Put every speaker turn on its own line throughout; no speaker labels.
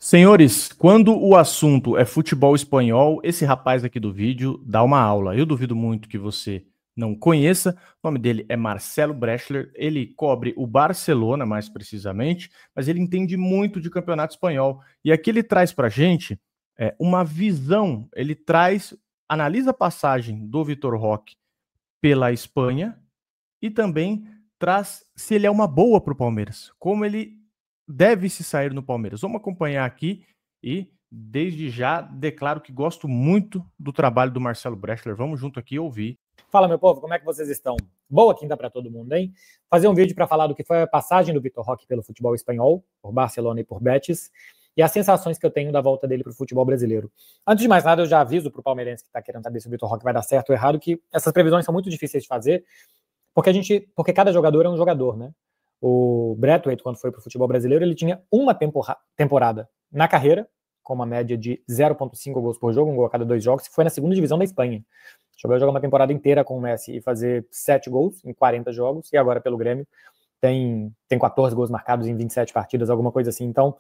Senhores, quando o assunto é futebol espanhol, esse rapaz aqui do vídeo dá uma aula. Eu duvido muito que você não conheça. O nome dele é Marcelo Brechler. Ele cobre o Barcelona, mais precisamente, mas ele entende muito de campeonato espanhol. E aqui ele traz para a gente uma visão. Ele analisa a passagem do Vitor Roque pela Espanha e também traz se ele é uma boa para o Palmeiras, como ele deve se sair no Palmeiras. Vamos acompanhar aqui e, desde já, declaro que gosto muito do trabalho do Marcelo Brechler. Vamos junto aqui ouvir.
Fala, meu povo, como é que vocês estão? Boa quinta para todo mundo, hein? Fazer um vídeo para falar do que foi a passagem do Vitor Roque pelo futebol espanhol, por Barcelona e por Betis, e as sensações que eu tenho da volta dele para o futebol brasileiro. Antes de mais nada, eu já aviso para o palmeirense que está querendo saber se o Vitor Roque vai dar certo ou errado, que essas previsões são muito difíceis de fazer, porque cada jogador é um jogador, né? O Braithwaite, quando foi para o futebol brasileiro, ele tinha uma temporada na carreira, com uma média de 0,5 gols por jogo, um gol a cada 2 jogos, que foi na segunda divisão da Espanha. Chegou a jogar uma temporada inteira com o Messi e fazer 7 gols em 40 jogos, e agora pelo Grêmio tem 14 gols marcados em 27 partidas, alguma coisa assim. Então,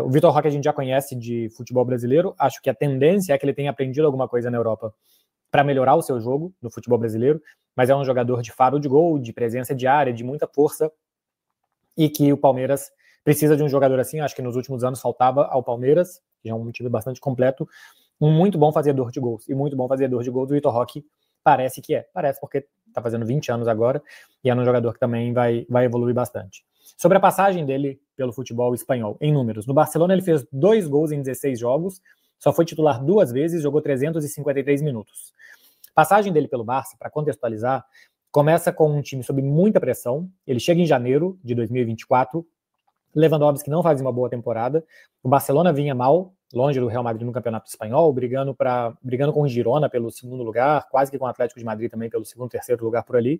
o Vitor Roque a gente já conhece de futebol brasileiro, acho que a tendência é que ele tenha aprendido alguma coisa na Europa para melhorar o seu jogo no futebol brasileiro, mas é um jogador de faro de gol, de presença de área, de muita força, e que o Palmeiras precisa de um jogador assim. Acho que nos últimos anos faltava ao Palmeiras, que é um time bastante completo, um muito bom fazedor de gols. E muito bom fazedor de gols do Vitor Roque parece que é. Parece porque está fazendo 20 anos agora e é um jogador que também vai evoluir bastante. Sobre a passagem dele pelo futebol espanhol, em números. No Barcelona ele fez 2 gols em 16 jogos, só foi titular 2 vezes, jogou 353 minutos. Passagem dele pelo Barça, para contextualizar, começa com um time sob muita pressão. Ele chega em janeiro de 2024. Lewandowski não faz uma boa temporada. O Barcelona vinha mal, longe do Real Madrid no Campeonato Espanhol, brigando com o Girona pelo segundo lugar, quase que com o Atlético de Madrid também pelo segundo, terceiro lugar por ali.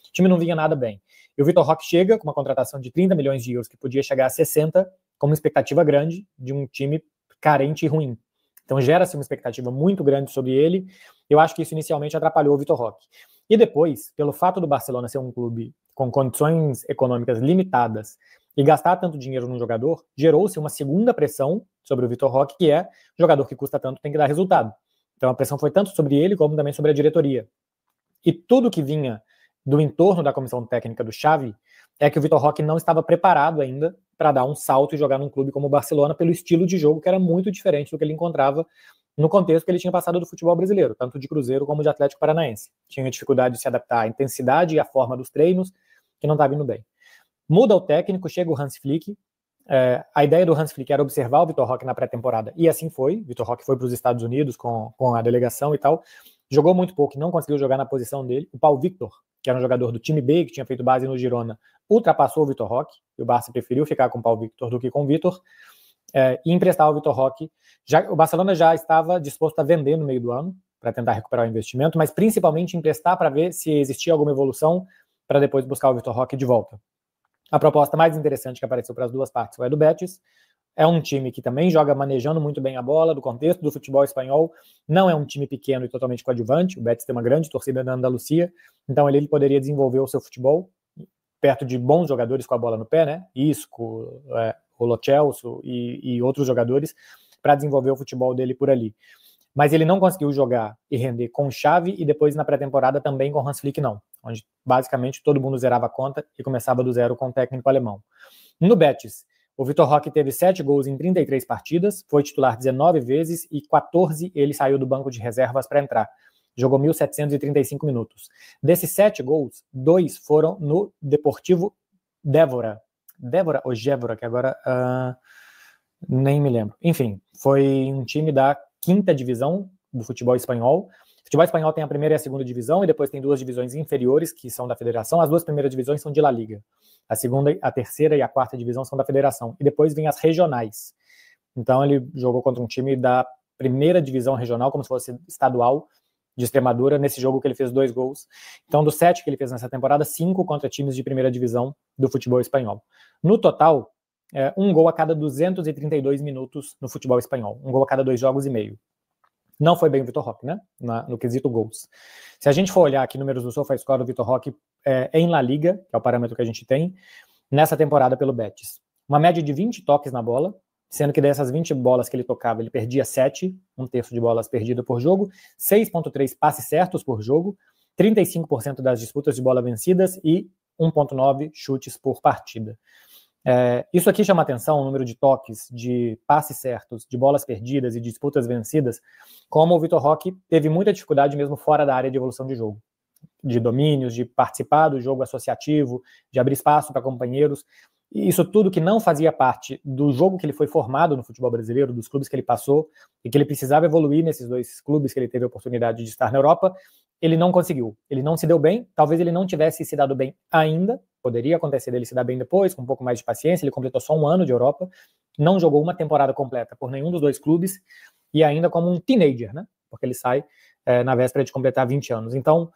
O time não vinha nada bem. E o Vitor Roque chega com uma contratação de 30 milhões de euros, que podia chegar a 60, com uma expectativa grande de um time carente e ruim. Então gera-se uma expectativa muito grande sobre ele. Eu acho que isso inicialmente atrapalhou o Vitor Roque. E depois, pelo fato do Barcelona ser um clube com condições econômicas limitadas e gastar tanto dinheiro num jogador, gerou-se uma segunda pressão sobre o Vitor Roque, que é jogador que custa tanto tem que dar resultado. Então a pressão foi tanto sobre ele como também sobre a diretoria. E tudo que vinha do entorno da comissão técnica do Xavi é que o Vitor Roque não estava preparado ainda para dar um salto e jogar num clube como o Barcelona pelo estilo de jogo que era muito diferente do que ele encontrava no contexto que ele tinha passado do futebol brasileiro, tanto de Cruzeiro como de Atlético Paranaense. Tinha dificuldade de se adaptar à intensidade e à forma dos treinos, que não estava indo bem. Muda o técnico, chega o Hans Flick. A ideia do Hans Flick era observar o Vitor Roque na pré-temporada, e assim foi. Vitor Roque foi para os Estados Unidos com a delegação e tal. Jogou muito pouco e não conseguiu jogar na posição dele. O Paulo Victor, que era um jogador do time B, que tinha feito base no Girona, ultrapassou o Vitor Roque, e o Barça preferiu ficar com o Paulo Victor do que com o Vitor, e emprestar o Vitor Roque. O Barcelona já estava disposto a vender no meio do ano, para tentar recuperar o investimento, mas principalmente emprestar para ver se existia alguma evolução, para depois buscar o Vitor Roque de volta. A proposta mais interessante que apareceu para as duas partes foi a do Betis. É um time que também joga manejando muito bem a bola, do contexto do futebol espanhol. Não é um time pequeno e totalmente coadjuvante. O Betis tem uma grande torcida na Andalucia, então ele poderia desenvolver o seu futebol perto de bons jogadores com a bola no pé, né? Isco, o Lo Celso e outros jogadores, para desenvolver o futebol dele por ali. Mas ele não conseguiu jogar e render com Xavi, e depois na pré-temporada também com Hans Flick não, onde basicamente todo mundo zerava a conta e começava do zero com o técnico alemão. No Betis, o Vitor Roque teve 7 gols em 33 partidas, foi titular 19 vezes e 14 ele saiu do banco de reservas para entrar. Jogou 1.735 minutos. Desses 7 gols, 2 foram no Deportivo Débora ou Gévora, que agora nem me lembro. Enfim, foi um time da 5ª divisão do futebol espanhol. O futebol espanhol tem a primeira e a segunda divisão, e depois tem 2 divisões inferiores, que são da federação. As 2 primeiras divisões são de La Liga. A segunda, a terceira e a 4ª divisão são da federação. E depois vem as regionais. Então ele jogou contra um time da primeira divisão regional, como se fosse estadual, de Extremadura, nesse jogo que ele fez 2 gols. Então, dos 7 que ele fez nessa temporada, 5 contra times de primeira divisão do futebol espanhol. No total, 1 gol a cada 232 minutos no futebol espanhol. 1 gol a cada 2 jogos e meio. Não foi bem o Vitor Roque, né? No quesito gols. Se a gente for olhar aqui números do SofaScore do Vitor Roque em La Liga, que é o parâmetro que a gente tem, nessa temporada pelo Betis. Uma média de 20 toques na bola, sendo que dessas 20 bolas que ele tocava, ele perdia 7, um terço de bolas perdidas por jogo, 6,3 passes certos por jogo, 35% das disputas de bola vencidas e 1,9 chutes por partida. Isso aqui chama atenção, o número de toques, de passes certos, de bolas perdidas e disputas vencidas, como o Vitor Roque teve muita dificuldade mesmo fora da área de evolução de jogo, de domínios, de participar do jogo associativo, de abrir espaço para companheiros. Isso tudo que não fazia parte do jogo que ele foi formado no futebol brasileiro, dos clubes que ele passou, e que ele precisava evoluir nesses 2 clubes que ele teve a oportunidade de estar na Europa, ele não conseguiu. Ele não se deu bem, talvez ele não tivesse se dado bem ainda, poderia acontecer dele se dar bem depois, com um pouco mais de paciência, ele completou só 1 ano de Europa, não jogou uma temporada completa por nenhum dos 2 clubes, e ainda como um teenager, né? Porque ele sai na véspera de completar 20 anos. Então,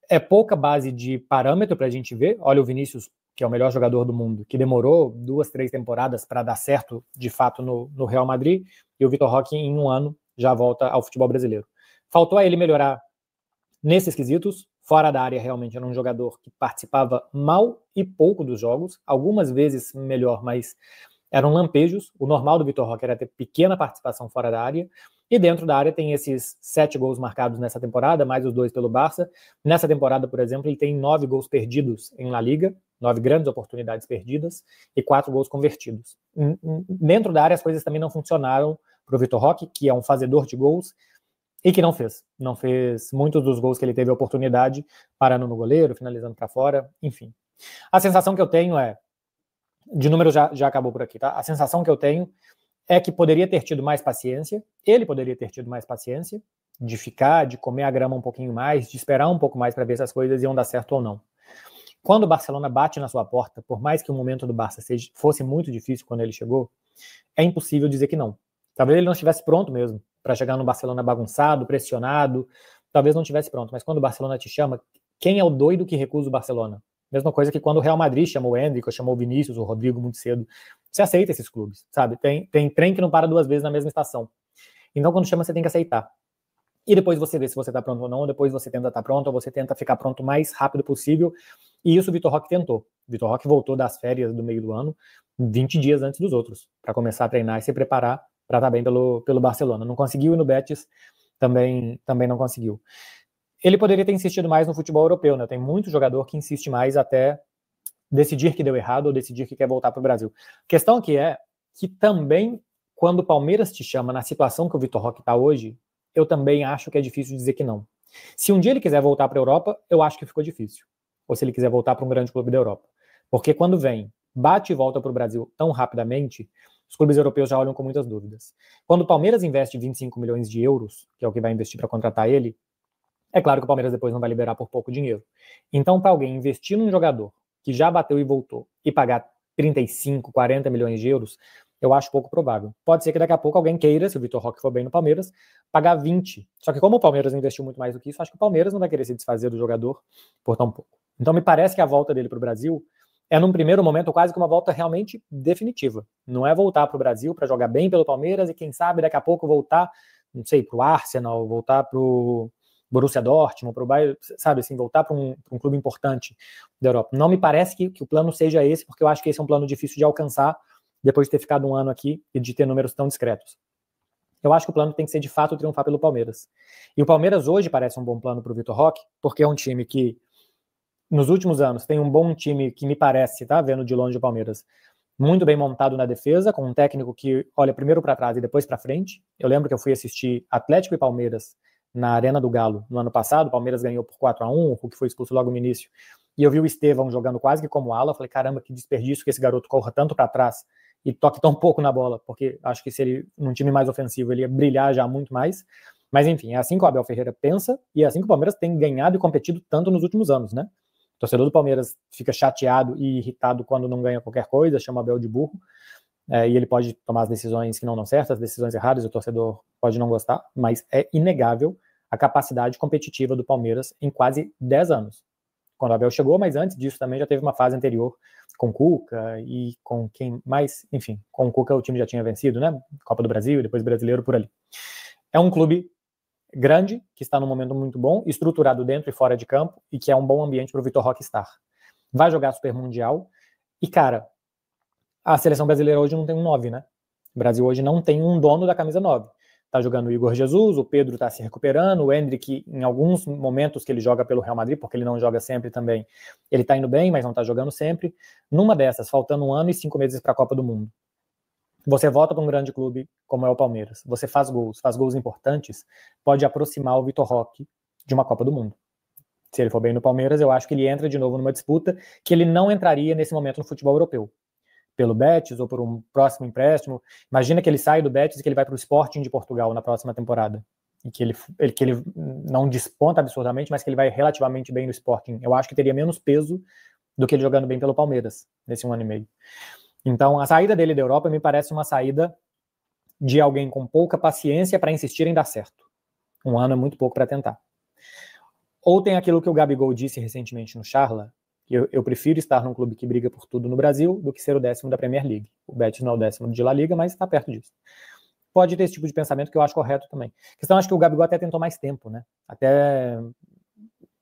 é pouca base de parâmetro para a gente ver. Olha o Vinícius, que é o melhor jogador do mundo, que demorou 2, 3 temporadas para dar certo, de fato, no Real Madrid, e o Vitor Roque, em 1 ano, já volta ao futebol brasileiro. Faltou a ele melhorar nesses quesitos. Fora da área, realmente era um jogador que participava mal e pouco dos jogos, algumas vezes melhor, mas eram lampejos. O normal do Vitor Roque era ter pequena participação fora da área, e dentro da área tem esses 7 gols marcados nessa temporada, mais os 2 pelo Barça. Nessa temporada, por exemplo, ele tem 9 gols perdidos em La Liga, 9 grandes oportunidades perdidas e 4 gols convertidos. Dentro da área as coisas também não funcionaram para o Vitor Roque, que é um fazedor de gols, e que não fez muitos dos gols que ele teve a oportunidade, parando no goleiro, finalizando para fora, enfim. A sensação que eu tenho de número já acabou por aqui, tá? A sensação que eu tenho é que poderia ter tido mais paciência, ele poderia ter tido mais paciência, de ficar, de comer a grama um pouquinho mais, de esperar um pouco mais para ver se as coisas iam dar certo ou não. Quando o Barcelona bate na sua porta, por mais que o momento do Barça fosse muito difícil quando ele chegou, é impossível dizer que não. Talvez ele não estivesse pronto mesmo para chegar no Barcelona bagunçado, pressionado, talvez não estivesse pronto, mas quando o Barcelona te chama, quem é o doido que recusa o Barcelona? Mesma coisa que quando o Real Madrid chamou o Endrick, chamou o Vinícius, o Rodrigo muito cedo. Você aceita esses clubes, sabe? Tem trem que não para 2 vezes na mesma estação. Então, quando chama, você tem que aceitar. E depois você vê se você está pronto ou não, ou depois você tenta estar pronto, ou você tenta ficar pronto o mais rápido possível. E isso o Vitor Roque tentou. O Vitor Roque voltou das férias do meio do ano, 20 dias antes dos outros, para começar a treinar e se preparar para estar bem pelo Barcelona. Não conseguiu ir no Betis, também não conseguiu. Ele poderia ter insistido mais no futebol europeu, né? Tem muito jogador que insiste mais até decidir que deu errado ou decidir que quer voltar para o Brasil. A questão aqui é que também, quando o Palmeiras te chama na situação que o Vitor Roque está hoje, eu também acho que é difícil dizer que não. Se um dia ele quiser voltar para a Europa, eu acho que ficou difícil. Ou se ele quiser voltar para um grande clube da Europa. Porque quando vem, bate e volta para o Brasil tão rapidamente, os clubes europeus já olham com muitas dúvidas. Quando o Palmeiras investe 25 milhões de euros, que é o que vai investir para contratar ele, é claro que o Palmeiras depois não vai liberar por pouco dinheiro. Então, para alguém investir num jogador que já bateu e voltou e pagar 35, 40 milhões de euros, eu acho pouco provável. Pode ser que daqui a pouco alguém queira, se o Vitor Roque for bem no Palmeiras, pagar 20. Só que como o Palmeiras investiu muito mais do que isso, acho que o Palmeiras não vai querer se desfazer do jogador por tão pouco. Então me parece que a volta dele para o Brasil é, num primeiro momento, quase que uma volta realmente definitiva. Não é voltar para o Brasil para jogar bem pelo Palmeiras e quem sabe daqui a pouco voltar, não sei, para o Arsenal, voltar para o Borussia Dortmund, para o Bayern, sabe, assim, voltar para um clube importante da Europa. Não me parece que o plano seja esse, porque eu acho que esse é um plano difícil de alcançar depois de ter ficado um ano aqui e de ter números tão discretos. Eu acho que o plano tem que ser, de fato, triunfar pelo Palmeiras. E o Palmeiras hoje parece um bom plano para o Vitor Roque, porque é um time que, nos últimos anos, tem um bom time que me parece, tá vendo de longe o Palmeiras, muito bem montado na defesa, com um técnico que olha primeiro para trás e depois para frente. Eu lembro que eu fui assistir Atlético e Palmeiras na Arena do Galo no ano passado. O Palmeiras ganhou por 4-1, o Hulk foi expulso logo no início, e eu vi o Estevão jogando quase que como ala. Falei, caramba, que desperdício que esse garoto corra tanto para trás e toque tão pouco na bola, porque acho que se ele, num time mais ofensivo, ele ia brilhar já muito mais. Mas enfim, é assim que o Abel Ferreira pensa, e é assim que o Palmeiras tem ganhado e competido tanto nos últimos anos, né? O torcedor do Palmeiras fica chateado e irritado quando não ganha qualquer coisa, chama o Abel de burro, e ele pode tomar as decisões que não dão certo, as decisões erradas, e o torcedor pode não gostar, mas é inegável a capacidade competitiva do Palmeiras em quase 10 anos. Quando o Abel chegou, mas antes disso também já teve uma fase anterior com o Cuca e com quem mais, enfim, com o Cuca o time já tinha vencido, né? Copa do Brasil e depois brasileiro por ali. É um clube grande, que está num momento muito bom, estruturado dentro e fora de campo, e que é um bom ambiente para o Vitor Roque estar. Vai jogar Super Mundial, e cara, a seleção brasileira hoje não tem um 9, né? O Brasil hoje não tem um dono da camisa 9. Tá jogando o Igor Jesus, o Pedro tá se recuperando, o Endrick, em alguns momentos que ele joga pelo Real Madrid, porque ele não joga sempre também, ele tá indo bem, mas não tá jogando sempre. Numa dessas, faltando 1 ano e 5 meses para a Copa do Mundo, você volta para um grande clube como é o Palmeiras, você faz gols importantes, pode aproximar o Vitor Roque de uma Copa do Mundo. Se ele for bem no Palmeiras, eu acho que ele entra de novo numa disputa que ele não entraria nesse momento no futebol europeu. Pelo Betis ou por um próximo empréstimo. Imagina que ele sai do Betis e que ele vai para o Sporting de Portugal na próxima temporada. E que ele não desponta absurdamente, mas que ele vai relativamente bem no Sporting. Eu acho que teria menos peso do que ele jogando bem pelo Palmeiras nesse 1 ano e meio. Então, a saída dele da Europa me parece uma saída de alguém com pouca paciência para insistir em dar certo. 1 ano é muito pouco para tentar. Ou tem aquilo que o Gabigol disse recentemente no Charla, eu prefiro estar num clube que briga por tudo no Brasil do que ser o 10º da Premier League. O Betis não é o 10º de La Liga, mas está perto disso. Pode ter esse tipo de pensamento que eu acho correto também. A questão, acho que o Gabigol até tentou mais tempo, né? Até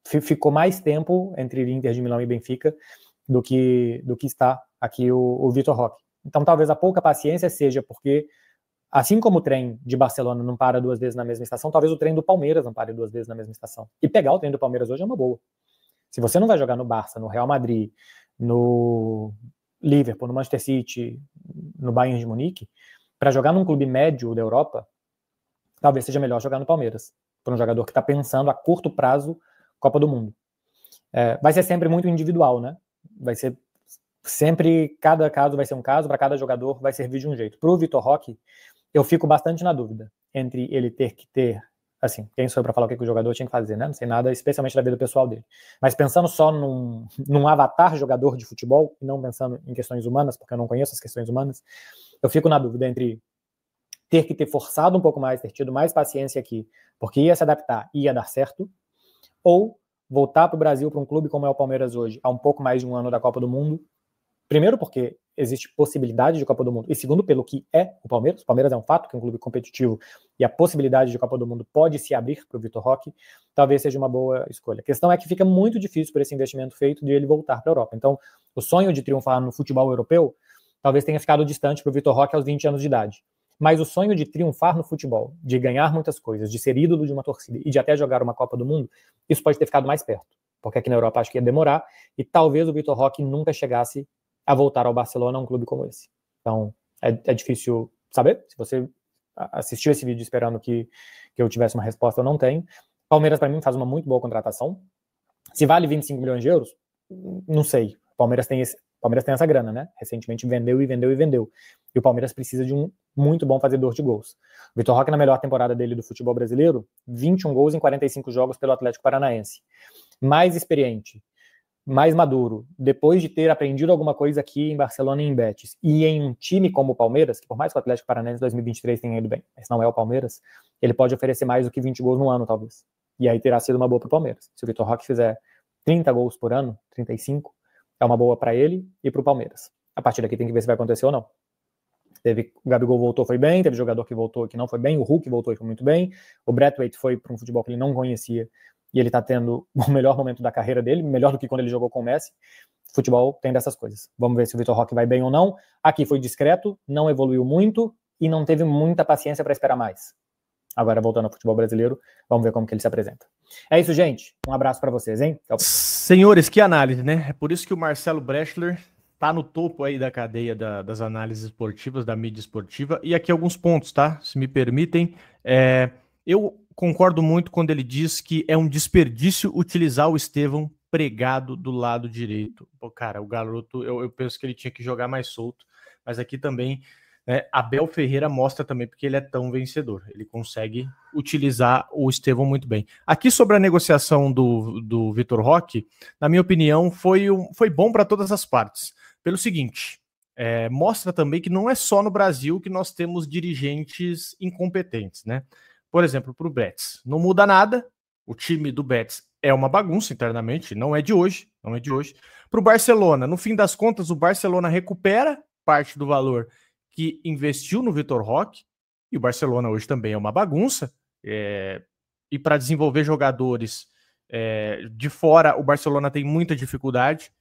ficou mais tempo entre Inter de Milão e Benfica do que está aqui o Vitor Roque. Então talvez a pouca paciência seja porque, assim como o trem de Barcelona não para 2 vezes na mesma estação, talvez o trem do Palmeiras não pare 2 vezes na mesma estação. E pegar o trem do Palmeiras hoje é uma boa. Se você não vai jogar no Barça, no Real Madrid, no Liverpool, no Manchester City, no Bayern de Munique, para jogar num clube médio da Europa, talvez seja melhor jogar no Palmeiras, para um jogador que está pensando a curto prazo Copa do Mundo. Vai ser sempre muito individual, né? Vai ser sempre, cada caso vai ser um caso, para cada jogador vai servir de um jeito. Para o Vitor Roque, eu fico bastante na dúvida entre ele ter que ter, assim, quem sou eu para falar o que o jogador tinha que fazer, né? Não sei nada, especialmente da vida pessoal dele. Mas pensando só num avatar jogador de futebol, e não pensando em questões humanas, porque eu não conheço as questões humanas, eu fico na dúvida entre ter que ter forçado um pouco mais, ter tido mais paciência aqui, porque ia se adaptar e ia dar certo, ou voltar para o Brasil, para um clube como é o Palmeiras hoje, há um pouco mais de 1 ano da Copa do Mundo. Primeiro porque existe possibilidade de Copa do Mundo, e segundo pelo que é o Palmeiras. O Palmeiras é um fato, que é um clube competitivo, e a possibilidade de Copa do Mundo pode se abrir para o Vitor Roque, talvez seja uma boa escolha. A questão é que fica muito difícil por esse investimento feito de ele voltar para a Europa. Então, o sonho de triunfar no futebol europeu talvez tenha ficado distante para o Vitor Roque aos 20 anos de idade. Mas o sonho de triunfar no futebol, de ganhar muitas coisas, de ser ídolo de uma torcida e de até jogar uma Copa do Mundo, isso pode ter ficado mais perto. Porque aqui na Europa acho que ia demorar, e talvez o Vitor Roque nunca chegasse a voltar ao Barcelona, um clube como esse. Então, é difícil saber. Se você assistiu esse vídeo esperando que eu tivesse uma resposta, eu não tenho. Palmeiras, para mim, faz uma muito boa contratação. Se vale 25 milhões de euros, não sei. Palmeiras tem essa grana, né? Recentemente vendeu. E o Palmeiras precisa de um muito bom fazedor de gols. O Vitor Roque, na melhor temporada dele do futebol brasileiro, 21 gols em 45 jogos pelo Atlético Paranaense. Mais experiente, mais maduro, depois de ter aprendido alguma coisa aqui em Barcelona e em Betis, e em um time como o Palmeiras, que por mais que o Atlético Paranaense 2023 tenha ido bem, mas não é o Palmeiras, ele pode oferecer mais do que 20 gols no ano, talvez. E aí terá sido uma boa para o Palmeiras. Se o Vitor Roque fizer 30 gols por ano, 35, é uma boa para ele e para o Palmeiras. A partir daqui tem que ver se vai acontecer ou não. O Gabigol voltou, foi bem, teve jogador que voltou que não foi bem, o Hulk voltou e foi muito bem, o Braithwaite foi para um futebol que ele não conhecia, e ele está tendo o melhor momento da carreira dele, melhor do que quando ele jogou com o Messi. Futebol tem dessas coisas. Vamos ver se o Vitor Roque vai bem ou não. Aqui foi discreto, não evoluiu muito e não teve muita paciência para esperar mais. Agora, voltando ao futebol brasileiro, vamos ver como que ele se apresenta. É isso, gente. Um abraço para vocês, hein?
Senhores, que análise, né? É por isso que o Marcelo Brechler tá no topo aí da cadeia das análises esportivas, da mídia esportiva. E aqui alguns pontos, tá? Se me permitem. Eu concordo muito quando ele diz que é um desperdício utilizar o Estevão pregado do lado direito. Pô, cara, o garoto, eu penso que ele tinha que jogar mais solto, mas aqui também, né, Abel Ferreira mostra também porque ele é tão vencedor. Ele consegue utilizar o Estevão muito bem. Aqui sobre a negociação do Vitor Roque, na minha opinião, foi bom para todas as partes. Pelo seguinte, mostra também que não é só no Brasil que nós temos dirigentes incompetentes, né? Por exemplo, para o Betis, não muda nada, o time do Betis é uma bagunça internamente, não é de hoje. Para o Barcelona, no fim das contas, o Barcelona recupera parte do valor que investiu no Vitor Roque, e o Barcelona hoje também é uma bagunça, e para desenvolver jogadores de fora, o Barcelona tem muita dificuldade.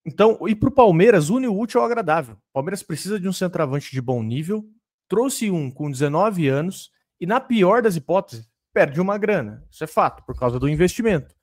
Então, e para o Palmeiras, une o útil ao agradável. O Palmeiras precisa de um centroavante de bom nível, trouxe um com 19 anos e, na pior das hipóteses, perde uma grana. Isso é fato, por causa do investimento.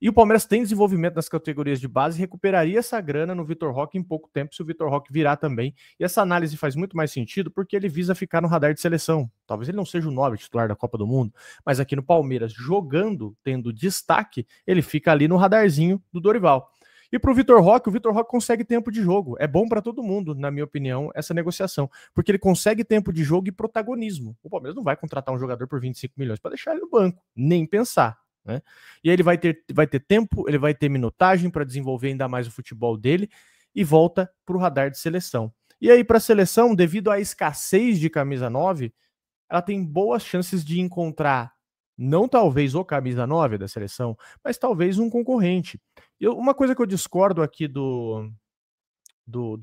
E o Palmeiras tem desenvolvimento nas categorias de base e recuperaria essa grana no Vitor Roque em pouco tempo, se o Vitor Roque virar também. E essa análise faz muito mais sentido porque ele visa ficar no radar de seleção. Talvez ele não seja o 9 titular da Copa do Mundo, mas aqui no Palmeiras, jogando, tendo destaque, ele fica ali no radarzinho do Dorival. E para o Vitor Roque consegue tempo de jogo. É bom para todo mundo, na minha opinião, essa negociação, porque ele consegue tempo de jogo e protagonismo. O Palmeiras não vai contratar um jogador por 25 milhões para deixar ele no banco, nem pensar. Né? E aí ele vai ter tempo, ele vai ter minutagem para desenvolver ainda mais o futebol dele e volta para o radar de seleção. E aí para a seleção, devido à escassez de camisa 9, ela tem boas chances de encontrar, não talvez o camisa 9 da seleção, mas talvez um concorrente. Uma coisa que eu discordo aqui do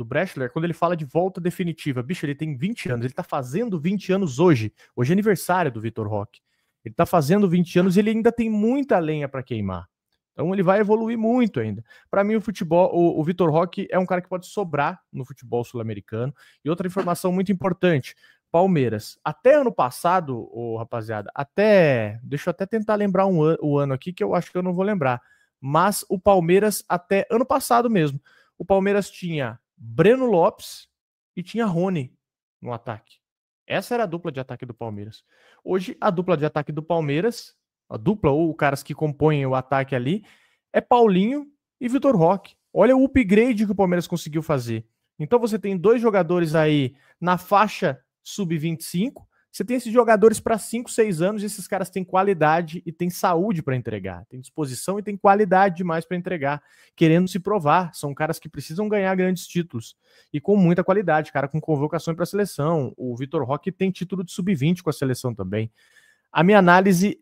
Brechler, quando ele fala de volta definitiva, bicho, ele tem 20 anos, ele tá fazendo 20 anos hoje é aniversário do Vitor Roque. Ele tá fazendo 20 anos e ele ainda tem muita lenha para queimar. Então ele vai evoluir muito ainda. Para mim, o Vitor Roque é um cara que pode sobrar no futebol sul-americano. E outra informação muito importante: Palmeiras, até ano passado, rapaziada, deixa eu até tentar lembrar o ano aqui, que eu acho que eu não vou lembrar. Mas o Palmeiras, até ano passado mesmo, o Palmeiras tinha Breno Lopes e tinha Rony no ataque. Essa era a dupla de ataque do Palmeiras. Hoje, a dupla de ataque do Palmeiras, a dupla ou os caras que compõem o ataque ali, é Paulinho e Vitor Roque. Olha o upgrade que o Palmeiras conseguiu fazer. Então você tem dois jogadores aí na faixa sub-25, você tem esses jogadores para 5, 6 anos e esses caras têm qualidade e têm saúde para entregar, tem disposição e tem qualidade demais para entregar, querendo se provar. São caras que precisam ganhar grandes títulos e com muita qualidade, cara com convocação para a seleção. O Vitor Roque tem título de sub-20 com a seleção também. A minha análise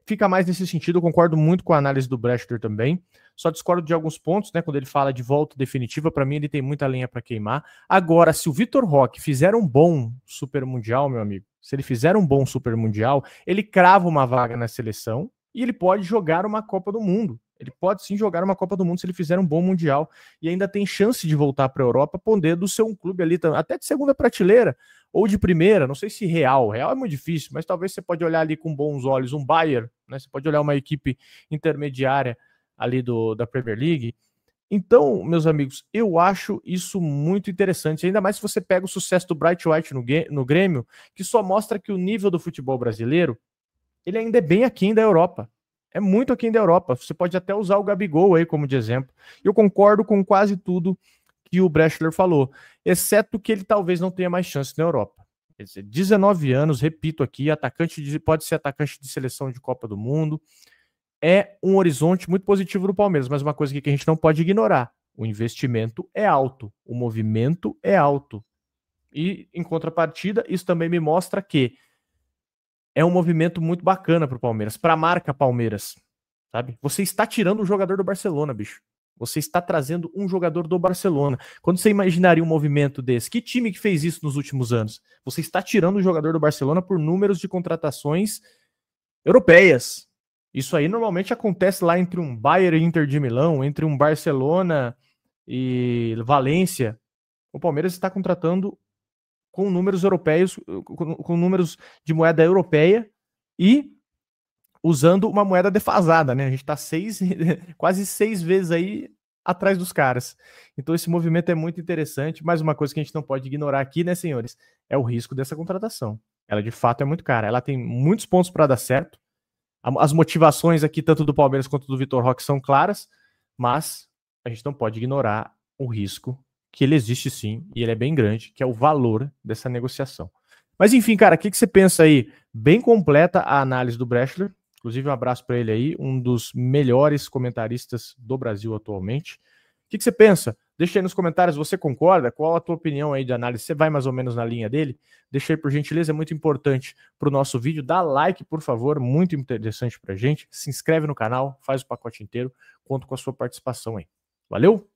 fica mais nesse sentido, eu concordo muito com a análise do Brechler também, só discordo de alguns pontos, né, quando ele fala de volta definitiva, para mim ele tem muita lenha para queimar. Agora, se o Vitor Roque fizer um bom Super Mundial, meu amigo, se ele fizer um bom Super Mundial, ele crava uma vaga na seleção e ele pode jogar uma Copa do Mundo. Ele pode sim jogar uma Copa do Mundo se ele fizer um bom Mundial e ainda tem chance de voltar para a Europa, podendo ser um clube ali, até de segunda prateleira, ou de primeira, não sei se Real é muito difícil, mas talvez você pode olhar ali com bons olhos um Bayern, né? Você pode olhar uma equipe intermediária ali da Premier League. Então, meus amigos, eu acho isso muito interessante, ainda mais se você pega o sucesso do Bright White no Grêmio, que só mostra que o nível do futebol brasileiro, ele ainda é bem aquém da Europa. É muito aquém da Europa. Você pode até usar o Gabigol aí como de exemplo. Eu concordo com quase tudo que o Brechler falou, exceto que ele talvez não tenha mais chance na Europa. Quer dizer, 19 anos, repito aqui, pode ser atacante de seleção de Copa do Mundo. É um horizonte muito positivo do Palmeiras, mas uma coisa que a gente não pode ignorar: o investimento é alto, o movimento é alto. E, em contrapartida, isso também me mostra que é um movimento muito bacana para o Palmeiras, para a marca Palmeiras, sabe? Você está tirando um jogador do Barcelona, bicho. Você está trazendo um jogador do Barcelona. Quando você imaginaria um movimento desse? Que time que fez isso nos últimos anos? Você está tirando um jogador do Barcelona por números de contratações europeias. Isso aí normalmente acontece lá entre um Bayern e Inter de Milão, entre um Barcelona e Valência. O Palmeiras está contratando com números europeus, com números de moeda europeia e usando uma moeda defasada, né? A gente tá quase 6 vezes aí atrás dos caras. Então esse movimento é muito interessante. Mais uma coisa que a gente não pode ignorar aqui, né, senhores, é o risco dessa contratação. Ela de fato é muito cara. Ela tem muitos pontos para dar certo. As motivações aqui, tanto do Palmeiras quanto do Vitor Roque, são claras, mas a gente não pode ignorar o risco, que ele existe sim, e ele é bem grande, que é o valor dessa negociação. Mas enfim, cara, o que você pensa aí? Bem completa a análise do Brechler. Inclusive, um abraço para ele aí, um dos melhores comentaristas do Brasil atualmente. O que você pensa? Deixa aí nos comentários, você concorda? Qual a tua opinião aí de análise? Você vai mais ou menos na linha dele? Deixa aí por gentileza, é muito importante para o nosso vídeo. Dá like, por favor, muito interessante para a gente. Se inscreve no canal, faz o pacote inteiro. Conto com a sua participação aí. Valeu?